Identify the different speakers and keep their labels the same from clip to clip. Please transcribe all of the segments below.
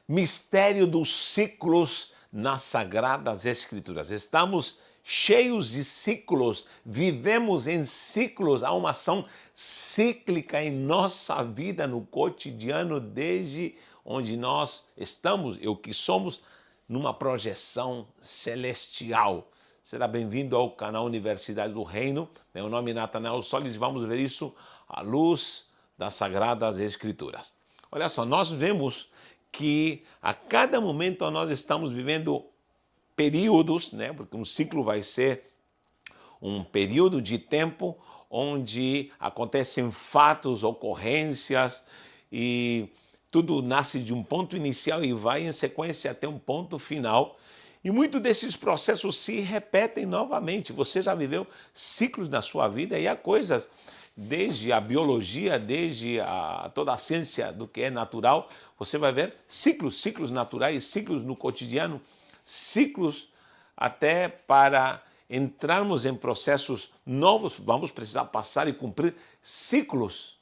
Speaker 1: mistério dos ciclos nas Sagradas Escrituras. Estamos cheios de ciclos, vivemos em ciclos, há uma ação cíclica em nossa vida, no cotidiano, desde onde nós estamos e o que somos, numa projeção celestial. Será bem-vindo ao canal Universidade do Reino. Meu nome é Natanael Solis e vamos ver isso à luz das Sagradas Escrituras. Olha só, nós vemos que a cada momento nós estamos vivendo períodos, né? Porque um ciclo vai ser um período de tempo onde acontecem fatos, ocorrências e tudo nasce de um ponto inicial e vai em sequência até um ponto final. E muitos desses processos se repetem novamente. Você já viveu ciclos na sua vida e há coisas, desde a biologia, desde toda a ciência do que é natural, você vai ver ciclos naturais, ciclos no cotidiano, ciclos até para entrarmos em processos novos, vamos precisar passar e cumprir ciclos.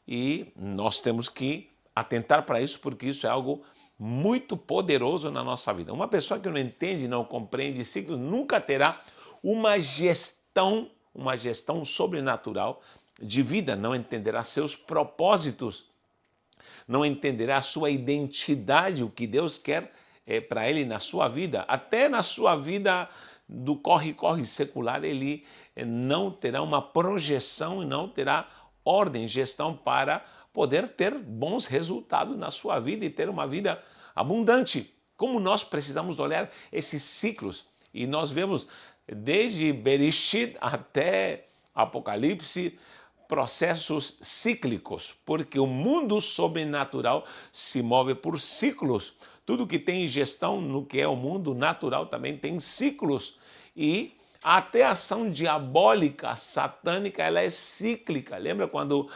Speaker 1: E nós temos que atentar para isso, porque isso é algo muito poderoso na nossa vida. Uma pessoa que não entende, não compreende ciclos, nunca terá uma gestão sobrenatural de vida, não entenderá seus propósitos, não entenderá a sua identidade, o que Deus quer para ele na sua vida. Até na sua vida do corre-corre secular, ele não terá uma projeção e não terá ordem, gestão para poder ter bons resultados na sua vida e ter uma vida abundante. Como nós precisamos olhar esses ciclos. E nós vemos desde Bereshit até Apocalipse processos cíclicos, porque o mundo sobrenatural se move por ciclos. Tudo que tem gestão no que é o mundo natural também tem ciclos. E até a ação diabólica, satânica, ela é cíclica. Lembra quando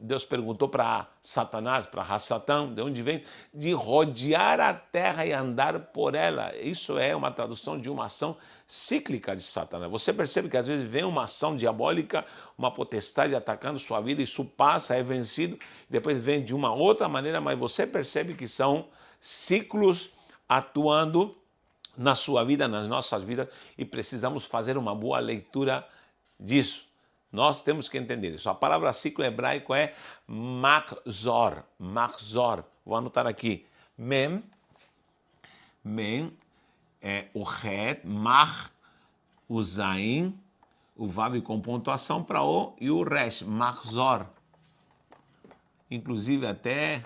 Speaker 1: Deus perguntou para Satanás, para Satã, de onde vem? De rodear a terra e andar por ela. Isso é uma tradução de uma ação cíclica de Satanás. Você percebe que às vezes vem uma ação diabólica, uma potestade atacando sua vida, isso passa, é vencido, depois vem de uma outra maneira, mas você percebe que são ciclos atuando na sua vida, nas nossas vidas, e precisamos fazer uma boa leitura disso. Nós temos que entender isso. A palavra ciclo hebraico é machzor. Vou anotar aqui. Mem é o het, mach, o zain, o vav com pontuação para o e o resh, machzor. Inclusive até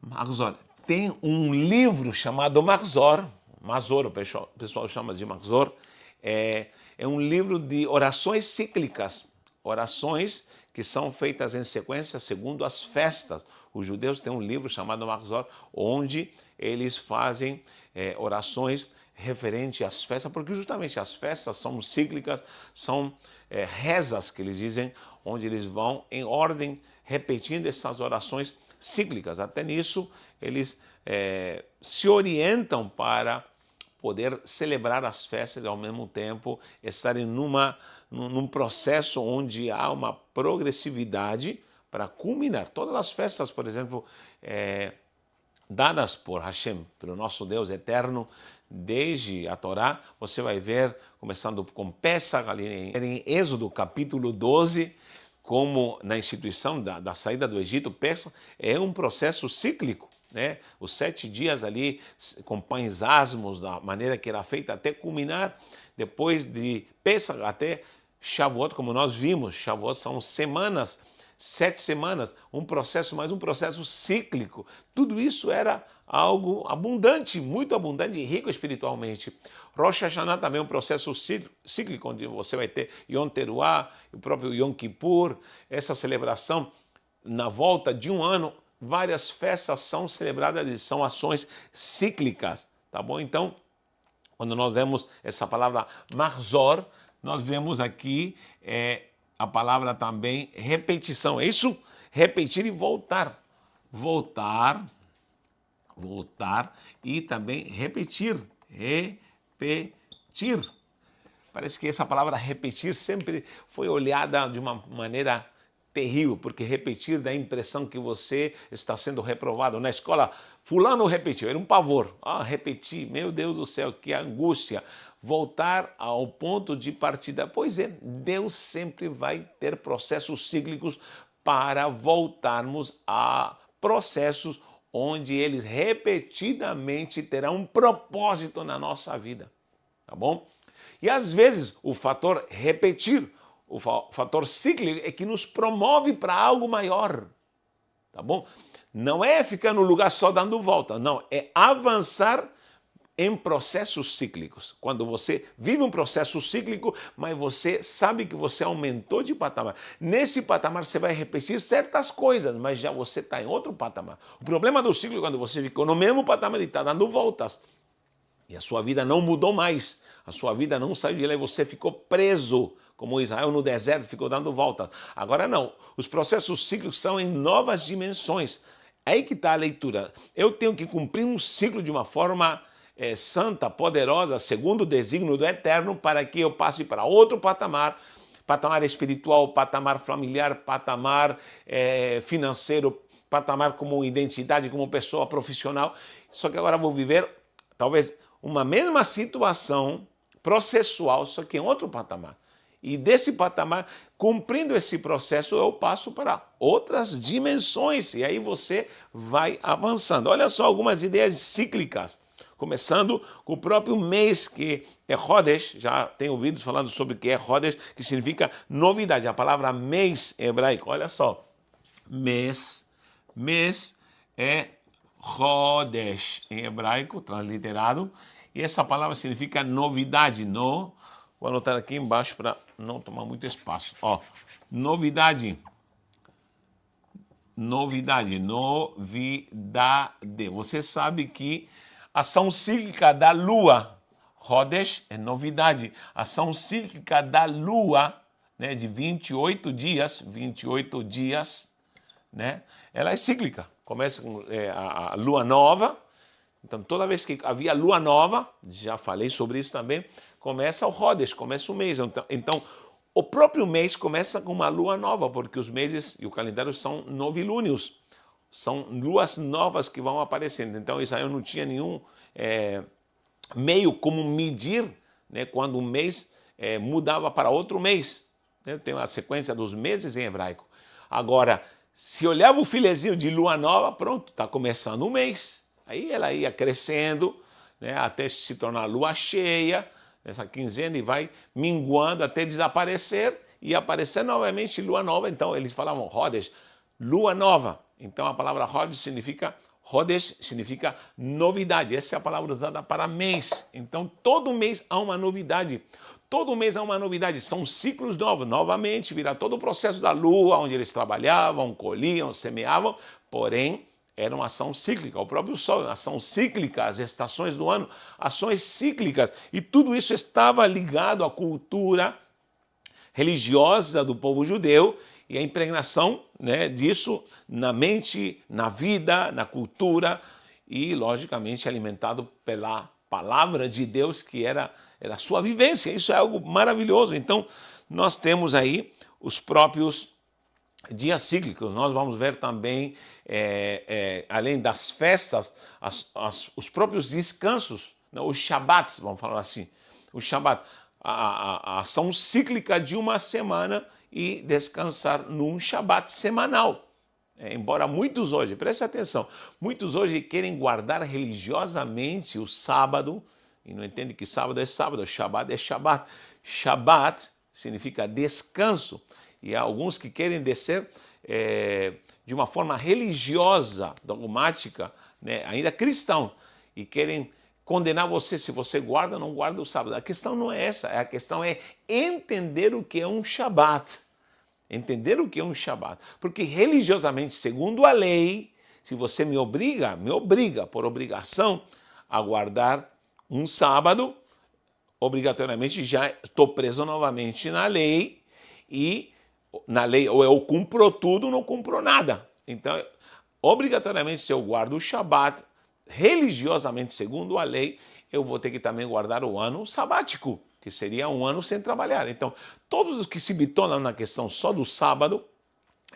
Speaker 1: machzor. Tem um livro chamado Machzor, o pessoal chama de Machzor, é um livro de orações cíclicas, orações que são feitas em sequência segundo as festas. Os judeus têm um livro chamado Machzor, onde eles fazem orações referente às festas, porque justamente as festas são cíclicas, são rezas que eles dizem, onde eles vão em ordem repetindo essas orações cíclicas. Até nisso eles se orientam para poder celebrar as festas e ao mesmo tempo estarem num processo onde há uma progressividade para culminar. Todas as festas, por exemplo, dadas por Hashem, pelo nosso Deus eterno, desde a Torá, você vai ver, começando com Pesach, ali em Êxodo capítulo 12, como na instituição da saída do Egito, Pesach é um processo cíclico, né? Os 7 dias ali com pães asmos, da maneira que era feita, até culminar, depois de Pesach até Shavuot, como nós vimos. Shavuot são semanas, 7 semanas, um processo cíclico. Tudo isso era algo abundante, muito abundante e rico espiritualmente. Rosh Hashanah também é um processo cíclico, onde você vai ter Yom Teruah, o próprio Yom Kippur, essa celebração na volta de um ano. Várias festas são celebradas e são ações cíclicas, tá bom? Então, quando nós vemos essa palavra Machzor, nós vemos aqui a palavra também repetição. É isso? Repetir e voltar. Voltar e também repetir. Parece que essa palavra repetir sempre foi olhada de uma maneira terrível, porque repetir dá a impressão que você está sendo reprovado. Na escola, fulano repetiu, era um pavor. Repetir, meu Deus do céu, que angústia. Voltar ao ponto de partida. Pois é, Deus sempre vai ter processos cíclicos para voltarmos a processos onde eles repetidamente terão um propósito na nossa vida, tá bom? E às vezes o fator repetir, o fator cíclico é que nos promove para algo maior, tá bom? Não é ficar no lugar só dando volta, não, é avançar em processos cíclicos. Quando você vive um processo cíclico, mas você sabe que você aumentou de patamar. Nesse patamar você vai repetir certas coisas, mas já você está em outro patamar. O problema do ciclo é quando você ficou no mesmo patamar e está dando voltas. E a sua vida não mudou mais. A sua vida não saiu de lá e você ficou preso, como Israel no deserto ficou dando voltas. Agora não. Os processos cíclicos são em novas dimensões. Aí que está a leitura. Eu tenho que cumprir um ciclo de uma forma santa, poderosa, segundo o desígnio do Eterno, para que eu passe para outro patamar, patamar espiritual, patamar familiar, patamar financeiro, patamar como identidade, como pessoa profissional. Só que agora vou viver, talvez, uma mesma situação processual, só que em outro patamar. E desse patamar, cumprindo esse processo, eu passo para outras dimensões. E aí você vai avançando. Olha só algumas ideias cíclicas. Começando com o próprio mês, que é Rodesh, já tenho ouvido falando sobre o que é Rodesh, que significa novidade. A palavra mês em hebraico, olha só, mês é Rodesh em hebraico, transliterado, e essa palavra significa novidade. Vou anotar aqui embaixo para não tomar muito espaço. Novidade. Você sabe que a ação cíclica da Lua, Rodesh, é novidade. A ação cíclica da Lua, né, de 28 dias, né, ela é cíclica. Começa com a Lua Nova. Então, toda vez que havia Lua Nova, já falei sobre isso também, começa o Rodesh, começa o mês. Então, o próprio mês começa com uma Lua Nova, porque os meses e o calendário são novilúnios. São luas novas que vão aparecendo. Então Israel não tinha nenhum meio como medir, né, quando um mês mudava para outro mês. Né? Tem a sequência dos meses em hebraico. Agora, se olhava o filezinho de lua nova, pronto, está começando o mês. Aí ela ia crescendo, né, até se tornar lua cheia, nessa quinzena, e vai minguando até desaparecer e aparecer novamente lua nova. Então eles falavam Rodesh, lua nova. Então a palavra Rodesh significa novidade. Essa é a palavra usada para mês. Então todo mês há uma novidade. Todo mês há uma novidade. São ciclos novos. Novamente virá todo o processo da lua, onde eles trabalhavam, colhiam, semeavam. Porém, era uma ação cíclica. O próprio sol, uma ação cíclica. As estações do ano, ações cíclicas. E tudo isso estava ligado à cultura religiosa do povo judeu e a impregnação, né, disso na mente, na vida, na cultura e, logicamente, alimentado pela palavra de Deus, que era a sua vivência. Isso é algo maravilhoso. Então, nós temos aí os próprios dias cíclicos. Nós vamos ver também, além das festas, os próprios descansos, né, os Shabbats, vamos falar assim. O Shabbat, a ação cíclica de uma semana e descansar num Shabat semanal. Embora muitos hoje, preste atenção, muitos hoje querem guardar religiosamente o sábado e não entendem que sábado é sábado, Shabat é Shabat. Shabat significa descanso e há alguns que querem descer de uma forma religiosa, dogmática, né, ainda cristão, e querem condenar você se você guarda ou não guarda o sábado. A questão não é essa, a questão é entender o que é um Shabat. Entender o que é um Shabat. Porque religiosamente, segundo a lei, se você me obriga por obrigação a guardar um sábado, obrigatoriamente já estou preso novamente na lei, e na lei ou eu cumpro tudo ou não cumpro nada. Então, obrigatoriamente, se eu guardo o Shabat, religiosamente, segundo a lei, eu vou ter que também guardar o ano sabático, que seria um ano sem trabalhar. Então, todos os que se bitonam na questão só do sábado,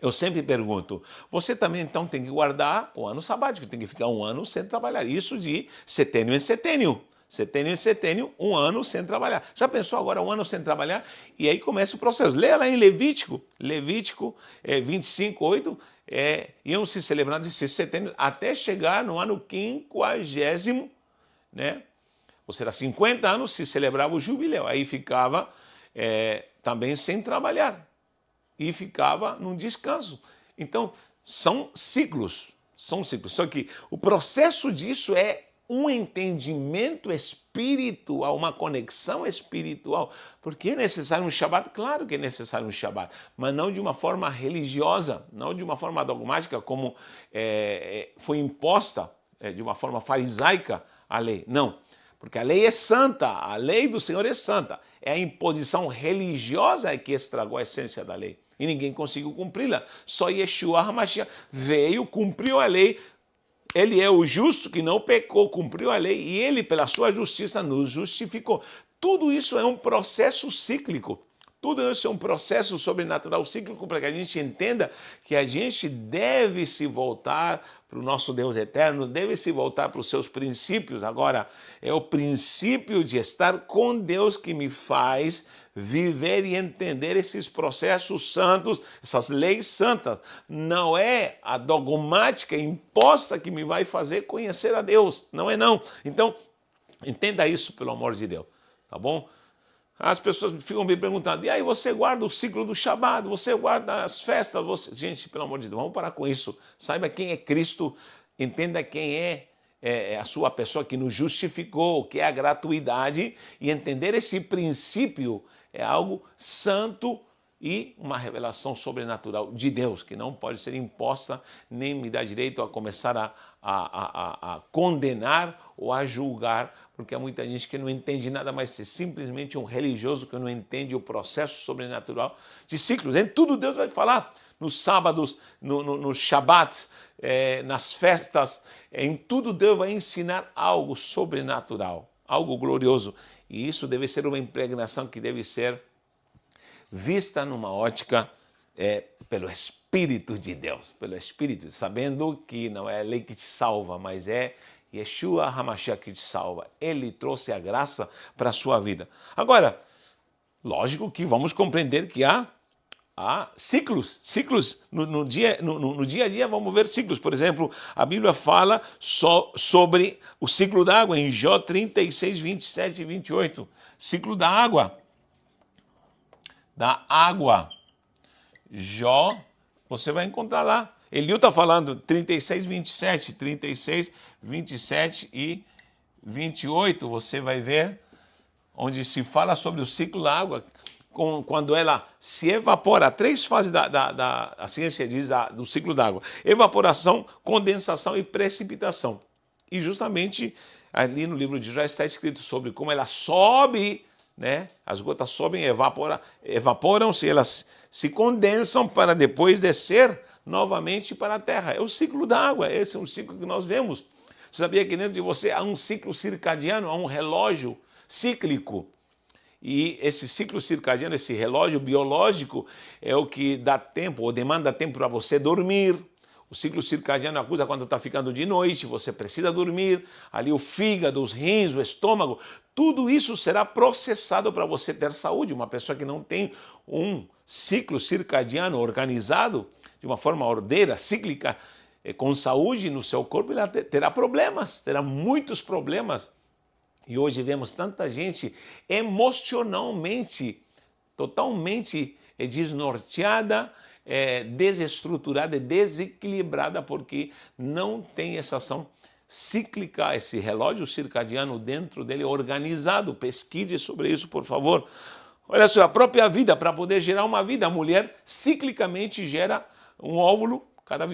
Speaker 1: Eu sempre pergunto, você também então tem que guardar o ano sabático, tem que ficar um ano sem trabalhar. Isso de setênio em setênio. Setênio em setênio, um ano sem trabalhar. Já pensou agora um ano sem trabalhar? E aí começa o processo. Leia lá em Levítico, Levítico 25, 8, iam se celebrando esse setênio até chegar no ano 50º, né? Ou seja, 50 anos se celebrava o jubileu. Aí ficava também sem trabalhar. E ficava num descanso. Então, são ciclos. São ciclos. Só que o processo disso é um entendimento espiritual, uma conexão espiritual. Porque é necessário um Shabat? Claro que é necessário um Shabat, mas não de uma forma religiosa, não de uma forma dogmática, como foi imposta de uma forma farisaica a lei. Não, porque a lei é santa, a lei do Senhor é santa. É a imposição religiosa que estragou a essência da lei. E ninguém conseguiu cumpri-la. Só Yeshua HaMashiach veio, cumpriu a lei. Ele é o justo que não pecou, cumpriu a lei e ele, pela sua justiça, nos justificou. Tudo isso é um processo cíclico. Tudo isso é um processo sobrenatural cíclico para que a gente entenda que a gente deve se voltar para o nosso Deus eterno, deve se voltar para os seus princípios. Agora, é o princípio de estar com Deus que me faz viver e entender esses processos santos, essas leis santas. Não é a dogmática imposta que me vai fazer conhecer a Deus. Não é não. Então, entenda isso, pelo amor de Deus. Tá bom? As pessoas ficam me perguntando, e aí você guarda o ciclo do Shabat, você guarda as festas, você... Gente, pelo amor de Deus, vamos parar com isso. Saiba quem é Cristo, entenda quem é a sua pessoa que nos justificou, que é a gratuidade, e entender esse princípio é algo santo e uma revelação sobrenatural de Deus, que não pode ser imposta, nem me dá direito a começar a condenar ou a julgar, porque há muita gente que não entende nada, mas é simplesmente um religioso que não entende o processo sobrenatural de ciclos. Em tudo Deus vai falar, nos sábados, nos Shabbats, nas festas, em tudo Deus vai ensinar algo sobrenatural, algo glorioso. E isso deve ser uma impregnação que deve ser vista numa ótica pelo Espírito de Deus, pelo Espírito, sabendo que não é a lei que te salva, mas é Yeshua HaMashiach que te salva. Ele trouxe a graça para a sua vida. Agora, lógico que vamos compreender que há ciclos no dia a dia vamos ver ciclos. Por exemplo, a Bíblia fala sobre o ciclo da água em Jó 36, 27 e 28. Ciclo da água. Jó, você vai encontrar lá. Eliú está falando 36, 27, 36, 27 e 28. Você vai ver onde se fala sobre o ciclo da água. Quando ela se evapora, 3 fases a ciência diz do ciclo d'água: evaporação, condensação e precipitação. E justamente ali no livro de Jó está escrito sobre como ela sobe, né? As gotas sobem, evaporam-se, elas se condensam para depois descer novamente para a terra. É o ciclo da água, esse é um ciclo que nós vemos. Você sabia que dentro de você há um ciclo circadiano, há um relógio cíclico? E esse ciclo circadiano, esse relógio biológico, é o que dá tempo, ou demanda tempo para você dormir. O ciclo circadiano acusa quando está ficando de noite, você precisa dormir. Ali o fígado, os rins, o estômago, tudo isso será processado para você ter saúde. Uma pessoa que não tem um ciclo circadiano organizado, de uma forma ordeira, cíclica, com saúde no seu corpo, ela terá problemas, terá muitos problemas. E hoje vemos tanta gente emocionalmente, totalmente desnorteada, desestruturada e desequilibrada, porque não tem essa ação cíclica, esse relógio circadiano dentro dele organizado. Pesquise sobre isso, por favor. Olha só, a própria vida, para poder gerar uma vida, a mulher ciclicamente gera um óvulo cada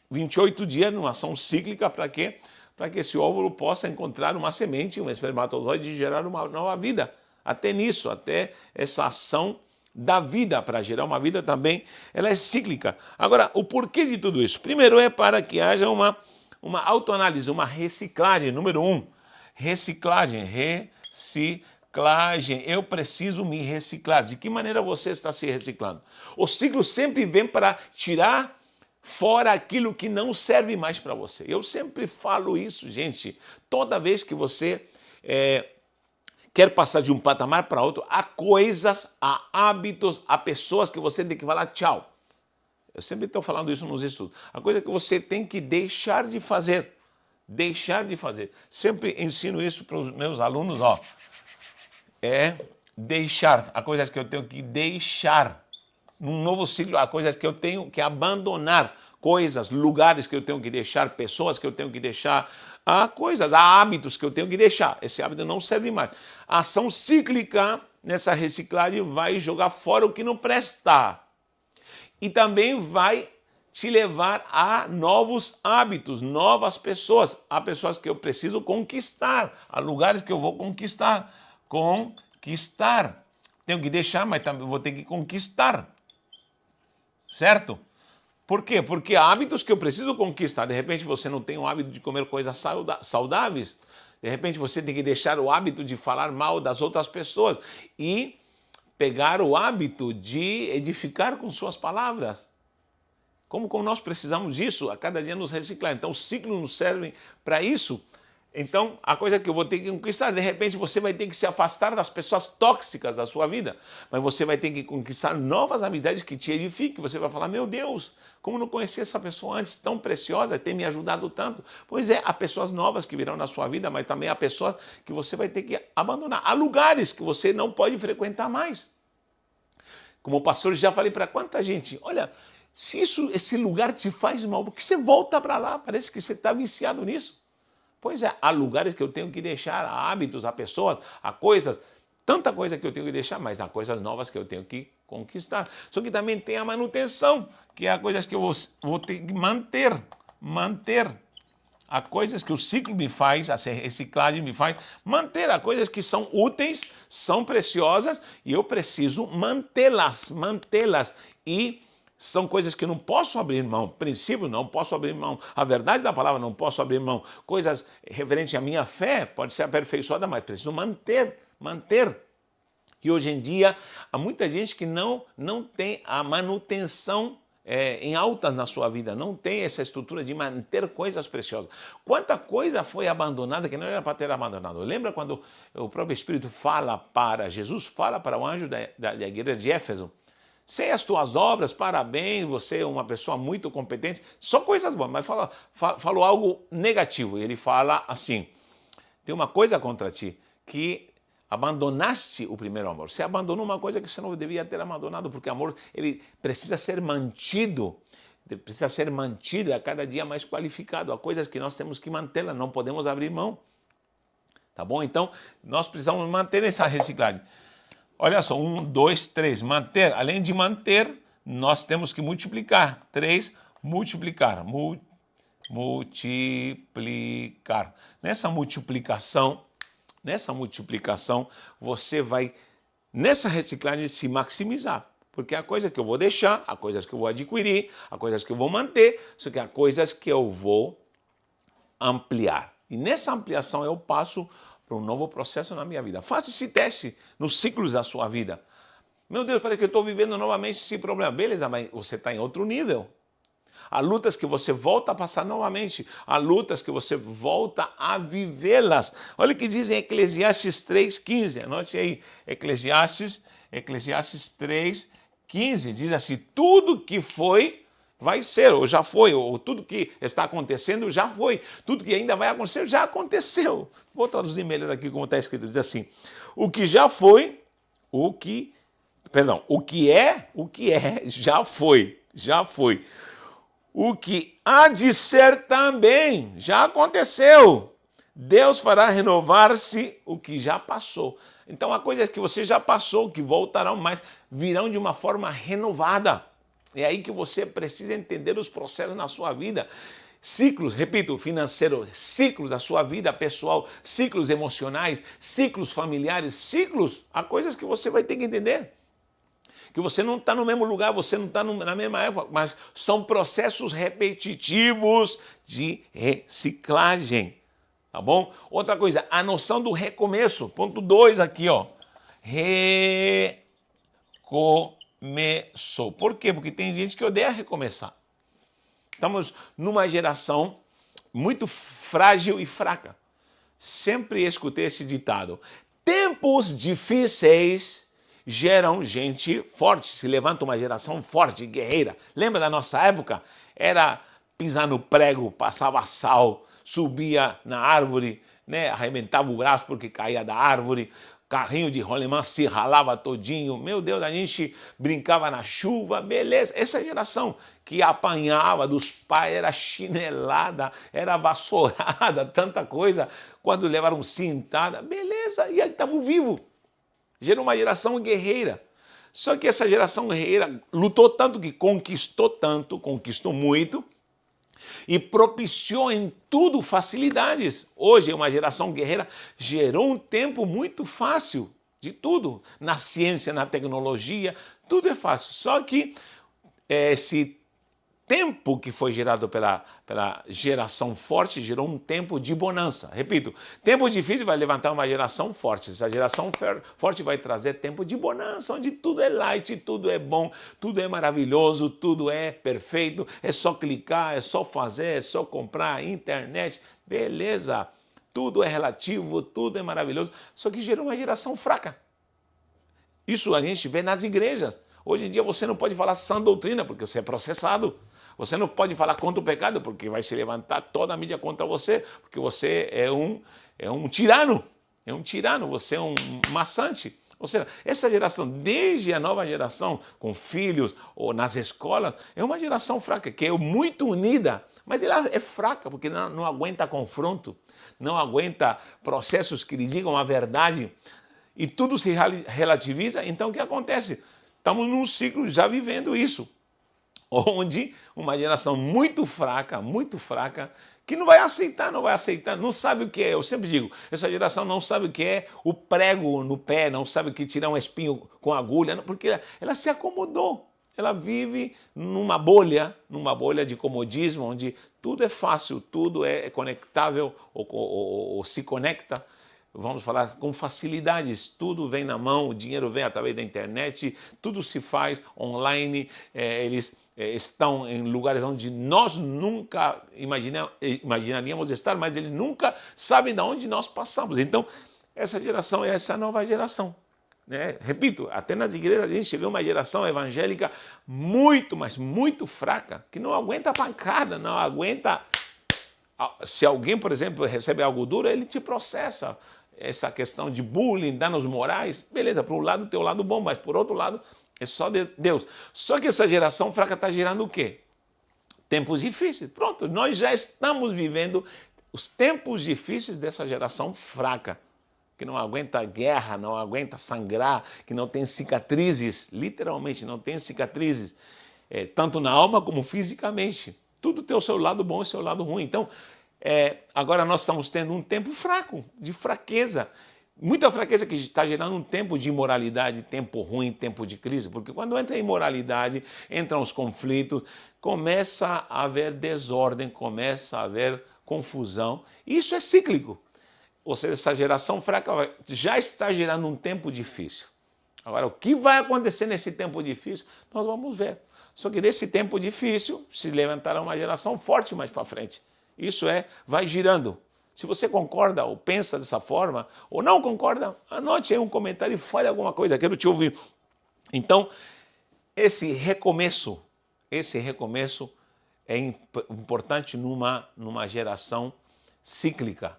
Speaker 1: 28 dias, numa ação cíclica, para quê? Para que esse óvulo possa encontrar uma semente, um espermatozoide e gerar uma nova vida. Até nisso, até essa ação da vida para gerar uma vida também, ela é cíclica. Agora, o porquê de tudo isso? Primeiro é para que haja uma autoanálise, uma reciclagem. Número 1, reciclagem, reciclagem. Eu preciso me reciclar. De que maneira você está se reciclando? O ciclo sempre vem para tirar fora aquilo que não serve mais para você. Eu sempre falo isso, gente. Toda vez que você quer passar de um patamar para outro, há coisas, há hábitos, há pessoas que você tem que falar tchau. Eu sempre estou falando isso nos estudos. A coisa que você tem que deixar de fazer. Deixar de fazer. Sempre ensino isso para os meus alunos, ó. É deixar. Há coisas que eu tenho que deixar. Num novo ciclo, há coisas que eu tenho que abandonar. Coisas, lugares que eu tenho que deixar, pessoas que eu tenho que deixar. Há coisas, há hábitos que eu tenho que deixar. Esse hábito não serve mais. A ação cíclica nessa reciclagem vai jogar fora o que não presta. E também vai te levar a novos hábitos, novas pessoas. Há pessoas que eu preciso conquistar, há lugares que eu vou conquistar. Conquistar. Tenho que deixar, mas também vou ter que conquistar. Certo? Por quê? Porque há hábitos que eu preciso conquistar. De repente você não tem o hábito de comer coisas saudáveis. De repente você tem que deixar o hábito de falar mal das outras pessoas e pegar o hábito de edificar com suas palavras. Como nós precisamos disso, a cada dia nos reciclar. Então, os ciclos nos servem para isso. Então, a coisa que eu vou ter que conquistar, de repente você vai ter que se afastar das pessoas tóxicas da sua vida, mas você vai ter que conquistar novas amizades que te edifiquem. Você vai falar, meu Deus, como não conhecia essa pessoa antes, tão preciosa, tem me ajudado tanto. Pois é, há pessoas novas que virão na sua vida, mas também há pessoas que você vai ter que abandonar. Há lugares que você não pode frequentar mais. Como pastor, já falei para quanta gente, olha, se esse lugar te faz mal, por que você volta para lá? Parece que você está viciado nisso. Pois é, há lugares que eu tenho que deixar, há hábitos, há pessoas, há coisas, tanta coisa que eu tenho que deixar, mas há coisas novas que eu tenho que conquistar. Só que também tem a manutenção, que é a coisas que eu vou ter que manter. Há coisas que o ciclo me faz, a reciclagem me faz manter. Há coisas que são úteis, são preciosas e eu preciso mantê-las. E são coisas que eu não posso abrir mão. Princípio, não posso abrir mão. A verdade da palavra, não posso abrir mão. Coisas referentes à minha fé, pode ser aperfeiçoada, mas preciso manter. E hoje em dia, há muita gente que não tem a manutenção em alta na sua vida, não tem essa estrutura de manter coisas preciosas. Quanta coisa foi abandonada que não era para ter abandonado. Lembra quando o próprio Espírito Jesus fala para o anjo da igreja de Éfeso, sei as tuas obras, parabéns, você é uma pessoa muito competente, só coisas boas, mas falou algo negativo. Ele fala assim, tem uma coisa contra ti, que abandonaste o primeiro amor. Você abandonou uma coisa que você não devia ter abandonado, porque o amor ele precisa ser mantido a cada dia mais qualificado. Há coisas que nós temos que mantê-la, não podemos abrir mão. Tá bom? Então, nós precisamos manter essa reciclagem. Olha só, 1, 2, 3, manter. Além de manter, nós temos que multiplicar. 3, multiplicar. Multiplicar. Nessa multiplicação, você vai, nessa reciclagem, se maximizar. Porque há coisas que eu vou deixar, há coisas que eu vou adquirir, há coisas que eu vou manter, só que há coisas que eu vou ampliar. E nessa ampliação eu passo para um novo processo na minha vida. Faça esse teste nos ciclos da sua vida. Meu Deus, parece que eu estou vivendo novamente esse problema. Beleza, mas você está em outro nível. Há lutas que você volta a passar novamente. Há lutas que você volta a vivê-las. Olha o que diz em Eclesiastes 3,15. Anote aí. Eclesiastes 3,15. Diz assim, tudo que foi, vai ser, ou já foi, ou tudo que está acontecendo, já foi. Tudo que ainda vai acontecer, já aconteceu. Vou traduzir melhor aqui como está escrito. Diz assim, o que já foi, o que é, já foi. O que há de ser também já aconteceu. Deus fará renovar-se o que já passou. Então há coisas que você já passou, que voltarão, mas virão de uma forma renovada. É aí que você precisa entender os processos na sua vida. Ciclos, repito, financeiro, ciclos da sua vida pessoal, ciclos emocionais, ciclos familiares, ciclos. Há coisas que você vai ter que entender. Que você não está no mesmo lugar, você não está na mesma época, mas são processos repetitivos de reciclagem. tá bom? Outra coisa, a noção do recomeço. Ponto 2 aqui, ó. Recomeço. Por quê? Porque tem gente que odeia recomeçar. Estamos numa geração muito frágil e fraca. Sempre escutei esse ditado. Tempos difíceis geram gente forte. Se levanta uma geração forte, guerreira. Lembra da nossa época? Era pisar no prego, passava sal, subia na árvore, né? Arrebentava o braço porque caía da árvore. Carrinho de rolemã se ralava todinho. Meu Deus, a gente brincava na chuva, beleza. Essa geração que apanhava dos pais, era chinelada, era vassourada, tanta coisa. Quando levaram cintada, beleza, e aí estamos vivos. Gerou uma geração guerreira. Só que essa geração guerreira lutou tanto que conquistou muito, e propiciou em tudo facilidades. Hoje, uma geração guerreira gerou um tempo muito fácil de tudo. Na ciência, na tecnologia, tudo é fácil. Só que esse tempo que foi gerado pela geração forte gerou um tempo de bonança. Repito, tempo difícil vai levantar uma geração forte. Essa geração forte vai trazer tempo de bonança, onde tudo é light, tudo é bom, tudo é maravilhoso, tudo é perfeito, é só clicar, é só fazer, é só comprar, internet, beleza. Tudo é relativo, tudo é maravilhoso, só que gerou uma geração fraca. Isso a gente vê nas igrejas. Hoje em dia você não pode falar sã doutrina, porque você é processado. Você não pode falar contra o pecado, porque vai se levantar toda a mídia contra você, porque você é um tirano. É um tirano, você é um maçante. Ou seja, essa geração, desde a nova geração, com filhos ou nas escolas, é uma geração fraca, que é muito unida, mas ela é fraca, porque não aguenta confronto, não aguenta processos que lhe digam a verdade, e tudo se relativiza. Então o que acontece? Estamos num ciclo já vivendo isso, onde uma geração muito fraca, que não vai aceitar, não sabe o que é. Eu sempre digo, essa geração não sabe o que é o prego no pé, não sabe o que é tirar um espinho com agulha, porque ela se acomodou. Ela vive numa bolha de comodismo, onde tudo é fácil, tudo é conectável ou se conecta, vamos falar, com facilidades. Tudo vem na mão, o dinheiro vem através da internet, tudo se faz online, eles estão em lugares onde nós nunca imaginaríamos estar, mas eles nunca sabem de onde nós passamos. Então, essa geração é essa nova geração. Né? Repito, até nas igrejas a gente vê uma geração evangélica muito, mas muito fraca, que não aguenta a pancada, não aguenta. Se alguém, por exemplo, recebe algo duro, ele te processa. Essa questão de bullying, danos morais, beleza, por um lado tem o lado bom, mas por outro lado é só de Deus. Só que essa geração fraca está gerando o quê? Tempos difíceis. Pronto, nós já estamos vivendo os tempos difíceis dessa geração fraca, que não aguenta guerra, não aguenta sangrar, que não tem cicatrizes, literalmente não tem cicatrizes, tanto na alma como fisicamente. Tudo tem o seu lado bom e o seu lado ruim. Então, agora nós estamos tendo um tempo fraco, de fraqueza. Muita fraqueza que está gerando um tempo de imoralidade, tempo ruim, tempo de crise. Porque quando entra a imoralidade, entram os conflitos, começa a haver desordem, começa a haver confusão. E isso é cíclico. Ou seja, essa geração fraca já está gerando um tempo difícil. Agora, o que vai acontecer nesse tempo difícil, nós vamos ver. Só que desse tempo difícil se levantará uma geração forte mais para frente. Isso vai girando. Se você concorda ou pensa dessa forma, ou não concorda, anote aí um comentário e fale alguma coisa, quero te ouvir. Então, esse recomeço é importante numa geração cíclica,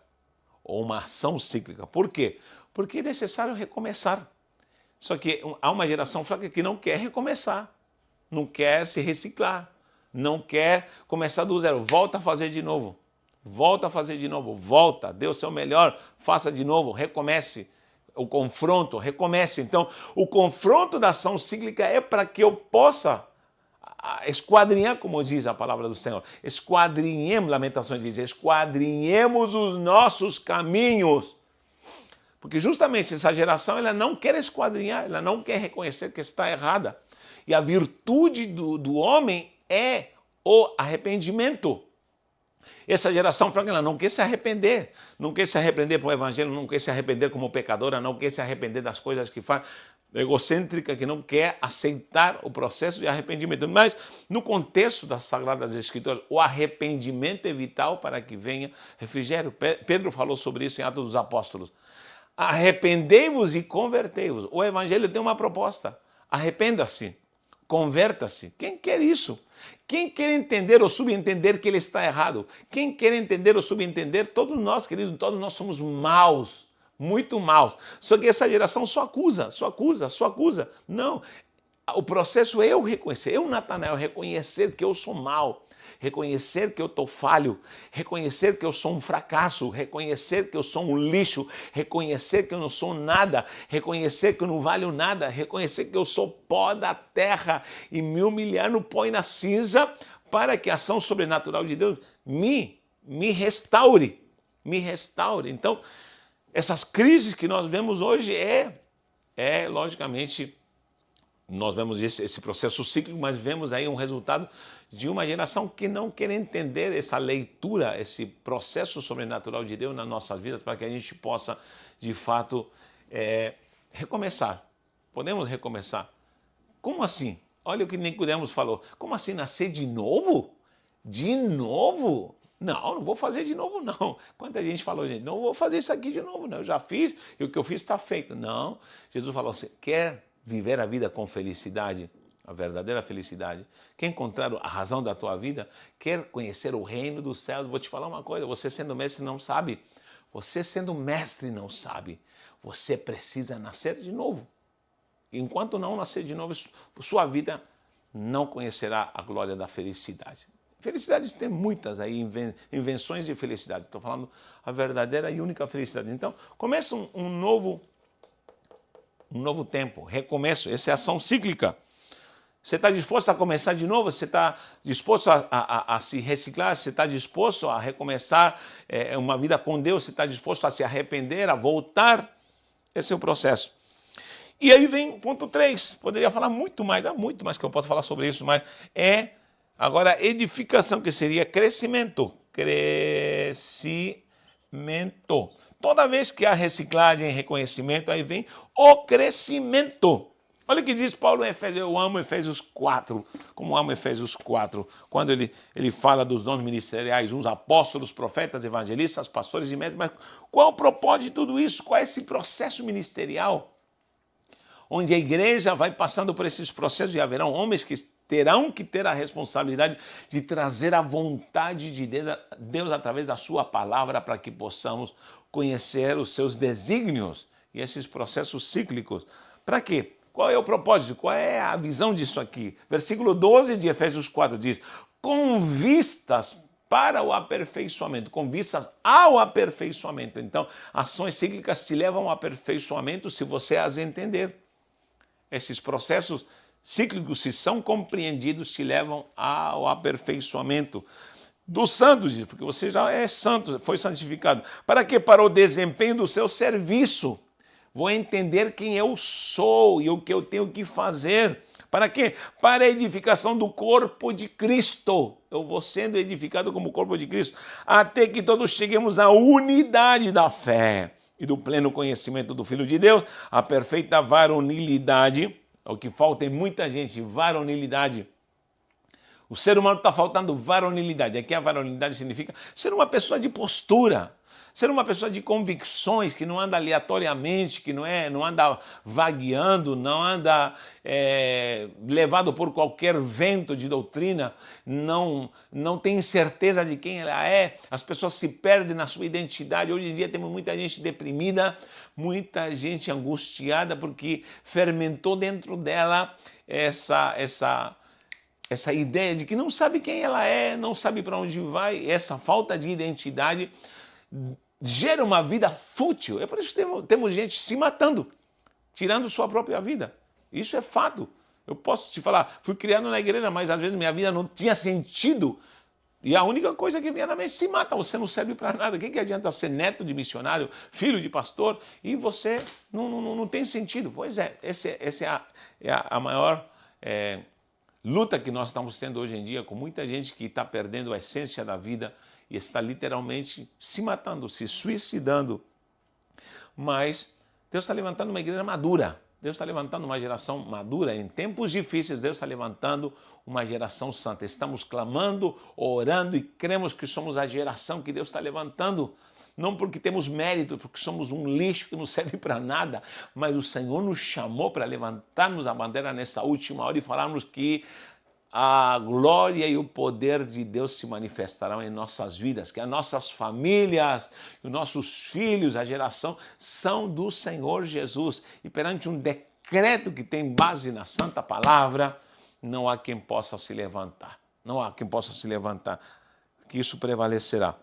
Speaker 1: ou uma ação cíclica. Por quê? Porque é necessário recomeçar. Só que há uma geração fraca que não quer recomeçar, não quer se reciclar, não quer começar do zero, volta a fazer de novo. Volta a fazer de novo, volta, dê o seu melhor, faça de novo, recomece. O confronto, recomece. Então, o confronto da ação cíclica é para que eu possa esquadrinhar, como diz a palavra do Senhor. Esquadrinhemos, Lamentações diz, esquadrinhemos os nossos caminhos. Porque justamente essa geração ela não quer esquadrinhar, ela não quer reconhecer que está errada. E a virtude do homem é o arrependimento. Essa geração franca, ela não quer se arrepender. Não quer se arrepender para o evangelho, não quer se arrepender como pecadora, não quer se arrepender das coisas que faz, egocêntrica, que não quer aceitar o processo de arrependimento. Mas, no contexto das Sagradas Escrituras, o arrependimento é vital para que venha refrigério. Pedro falou sobre isso em Atos dos Apóstolos. Arrependei-vos e convertei-vos. O evangelho tem uma proposta. Arrependa-se, converta-se. Quem quer isso? Quem quer entender ou subentender que ele está errado? Quem quer entender ou subentender? Todos nós, queridos, todos nós somos maus, muito maus. Só que essa geração só acusa, só acusa, só acusa. Não, o processo é eu reconhecer, eu, Natanael, reconhecer que eu sou mau. Reconhecer que eu estou falho, reconhecer que eu sou um fracasso, reconhecer que eu sou um lixo, reconhecer que eu não sou nada, reconhecer que eu não valho nada, reconhecer que eu sou pó da terra e me humilhar no pó e na cinza para que a ação sobrenatural de Deus me restaure, me restaure. Então, essas crises que nós vemos hoje logicamente, nós vemos esse processo cíclico, mas vemos aí um resultado de uma geração que não quer entender essa leitura, esse processo sobrenatural de Deus nas nossas vidas, para que a gente possa, de fato, recomeçar. Podemos recomeçar. Como assim? Olha o que Nicodemos falou. Como assim, nascer de novo? De novo? Não vou fazer de novo, não. Quanta gente falou, gente, não vou fazer isso aqui de novo, não. Eu já fiz e o que eu fiz está feito. Não. Jesus falou assim, quer viver a vida com felicidade, a verdadeira felicidade, quer encontrar a razão da tua vida, quer conhecer o reino dos céus. Vou te falar uma coisa, você sendo mestre não sabe. Você sendo mestre não sabe. Você precisa nascer de novo. Enquanto não nascer de novo, sua vida não conhecerá a glória da felicidade. Felicidades tem muitas aí, invenções de felicidade. Estou falando a verdadeira e única felicidade. Então, começa um novo tempo, recomeço, essa é ação cíclica. Você está disposto a começar de novo? Você está disposto a se reciclar? Você está disposto a recomeçar uma vida com Deus? Você está disposto a se arrepender, a voltar? Esse é o processo. E aí vem ponto 3. Poderia falar muito mais, há muito mais que eu posso falar sobre isso, mas agora edificação, que seria crescimento. Crescimento. Toda vez que há reciclagem e reconhecimento, aí vem o crescimento. Olha o que diz Paulo em Efésios. Eu amo Efésios 4, como amo Efésios 4, quando ele fala dos dons ministeriais, uns apóstolos, profetas, evangelistas, pastores e mestres. Mas qual o propósito de tudo isso? Qual é esse processo ministerial? Onde a igreja vai passando por esses processos e haverão homens que terão que ter a responsabilidade de trazer a vontade de Deus através da sua palavra para que possamos conhecer os seus desígnios e esses processos cíclicos. Para quê? Qual é o propósito? Qual é a visão disso aqui? Versículo 12 de Efésios 4 diz, com vistas para o aperfeiçoamento, com vistas ao aperfeiçoamento. Então, ações cíclicas te levam ao aperfeiçoamento se você as entender. Esses processos cíclicos, se são compreendidos, te levam ao aperfeiçoamento dos santos, porque você já é santo, foi santificado. Para quê? Para o desempenho do seu serviço. Vou entender quem eu sou e o que eu tenho que fazer. Para quê? Para a edificação do corpo de Cristo. Eu vou sendo edificado como corpo de Cristo, até que todos cheguemos à unidade da fé e do pleno conhecimento do Filho de Deus, a perfeita varonilidade. O que falta em muita gente, varonilidade. O ser humano está faltando varonilidade. Aqui a varonilidade significa ser uma pessoa de postura, ser uma pessoa de convicções, que não anda aleatoriamente, que não anda vagueando, não anda levado por qualquer vento de doutrina, não tem certeza de quem ela é. As pessoas se perdem na sua identidade. Hoje em dia temos muita gente deprimida, muita gente angustiada, porque fermentou dentro dela essa ideia de que não sabe quem ela é, não sabe para onde vai. Essa falta de identidade gera uma vida fútil. É por isso que temos gente se matando, tirando sua própria vida. Isso é fato. Eu posso te falar, fui criado na igreja, mas às vezes minha vida não tinha sentido. E a única coisa que vinha na mente, se mata, você não serve para nada. O que adianta ser neto de missionário, filho de pastor, e você não tem sentido? Pois é, essa é a maior luta que nós estamos tendo hoje em dia, com muita gente que está perdendo a essência da vida e está literalmente se matando, se suicidando. Mas Deus está levantando uma igreja madura. Deus está levantando uma geração madura. Em tempos difíceis, Deus está levantando uma geração santa. Estamos clamando, orando e cremos que somos a geração que Deus está levantando. Não porque temos mérito, porque somos um lixo que não serve para nada, mas o Senhor nos chamou para levantarmos a bandeira nessa última hora e falarmos que a glória e o poder de Deus se manifestarão em nossas vidas, que as nossas famílias, os nossos filhos, a geração, são do Senhor Jesus. E perante um decreto que tem base na Santa Palavra, não há quem possa se levantar. Não há quem possa se levantar, que isso prevalecerá.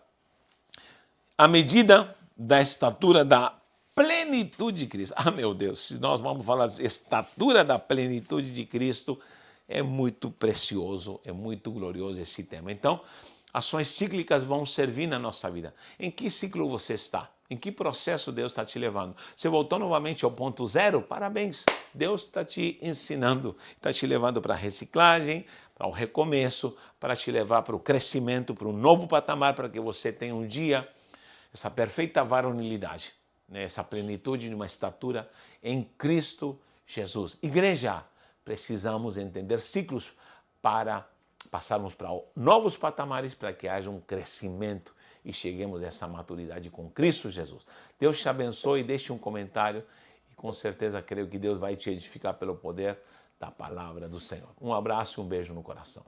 Speaker 1: À medida da estatura da plenitude de Cristo. Ah, meu Deus, se nós vamos falar de estatura da plenitude de Cristo, é muito precioso, é muito glorioso esse tema. Então, ações cíclicas vão servir na nossa vida. Em que ciclo você está? Em que processo Deus está te levando? Você voltou novamente ao ponto zero? Parabéns! Deus está te ensinando, está te levando para a reciclagem, para o recomeço, para te levar para o crescimento, para um novo patamar, para que você tenha um dia essa perfeita varonilidade, né? Essa plenitude de uma estatura em Cristo Jesus. Igreja, precisamos entender ciclos para passarmos para novos patamares, para que haja um crescimento e cheguemos a essa maturidade com Cristo Jesus. Deus te abençoe, deixe um comentário e com certeza creio que Deus vai te edificar pelo poder da palavra do Senhor. Um abraço e um beijo no coração.